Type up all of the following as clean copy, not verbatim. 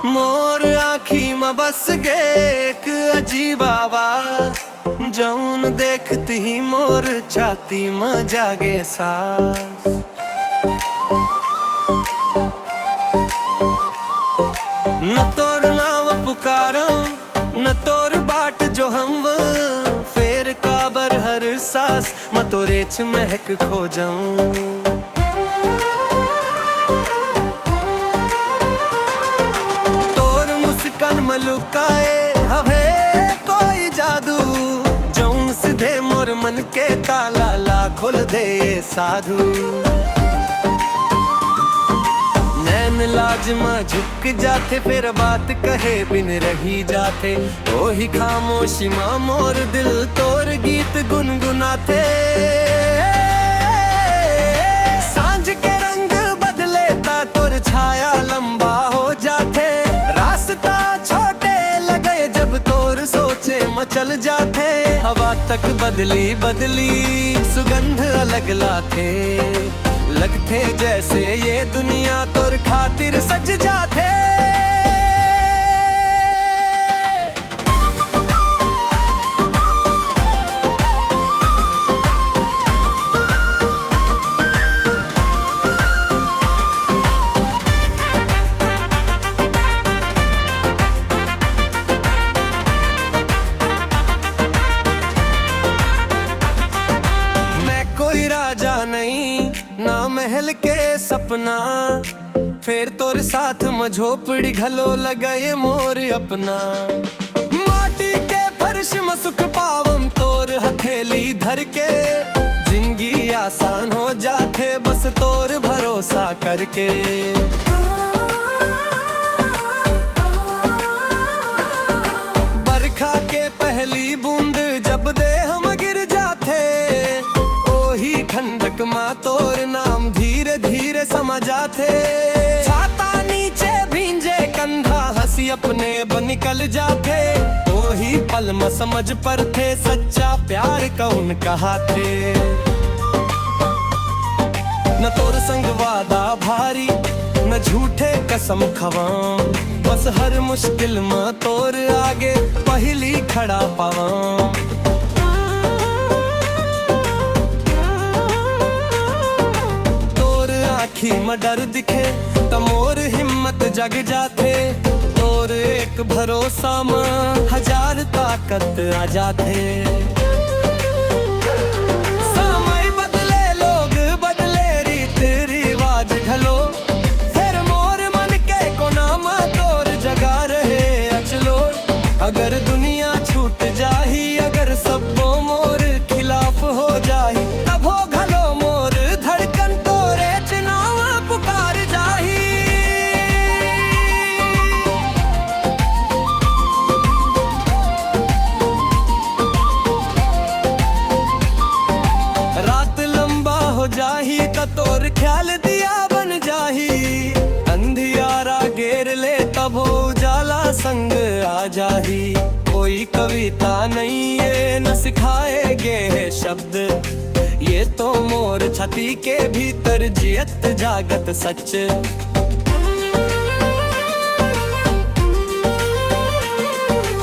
मोर आखी में बस गे एक अजीब आवाज, जौन देखती ही मोर छाती में जागे सांस। न तोर नाम पुकारो न तोर बाट जो हम फेर काबर हर सांस मैं तोरे च महक खो जाऊं। कन मलुकाए हवे कोई जादू, जौन सीधे मोर मन के ताला ला खोल दे साधु। नैन लाज में झुक जाते फिर बात कहे बिन रही जाते, ओही खामोशी मां मोर दिल तोर गीत गुनगुनाते। सांझ के रंग बदले ता तोर छाया लंबा हो जाते, रास्ता छोटे लगे जब तोर सोचे मचल जाते। हवा तक बदली बदली सुगंध अलग लाते, लगते जैसे ये दुनिया तोर खातिर सज जाते। राजा नहीं ना महल के सपना, फिर तोर साथ में झोपड़ी घलो लगाए मोर अपना। माटी के फर्श में सुख पावम तोर हथेली धर के, जिंदगी आसान हो जाते बस तोर भरोसा करके। बरखा के पहली बूंद जब दे हम गिर जाते, ठंडक माँ तोर नाम धीरे धीरे समझ आते। छाता नीचे भींजे कंधा हंसी अपने निकल जाते, वही पल में समझ पर थे सच्चा प्यार कौन कहा थे। न तोर संग वादा भारी न झूठे कसम खवाऊं, बस हर मुश्किल में तोर आगे पहली खड़ा पाऊं। आखी में डर दिखे तो मोर हिम्मत जग जाते, तोर एक भरोसा में हजार ताकत आ जाते। समय बदले लोग बदले रीत रिवाज ढलो, फिर मोर मन के कोना में तोर जगा रहे अचलो। अगर दुनिया छूट जाही अगर सब मोर खिलाफ हो जाही, तब हो घलो मोर धड़कन तोरे चुनाव पुकार जाही। रात लंबा हो जाही त तोर ख्याल दिया बन जाही, अंधियारा घेर ले तब हो उजाला संग आ जाही। कोई कविता नहीं ये न सिखाएगे शब्द, ये तो मोर छाती के भीतर जियत जागत सच।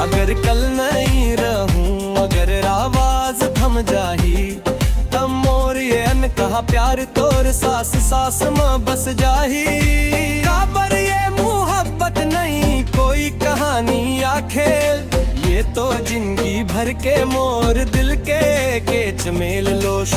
अगर कल नहीं रहूं अगर आवाज थम जाही, तब मोर ये अनकहा प्यार तोर सास सास में बस जाही। काबर ये मुहब्बत नहीं कोई कहानी या खेल, ये तो जिंदगी भर के मोर दिल के चमेल लोश।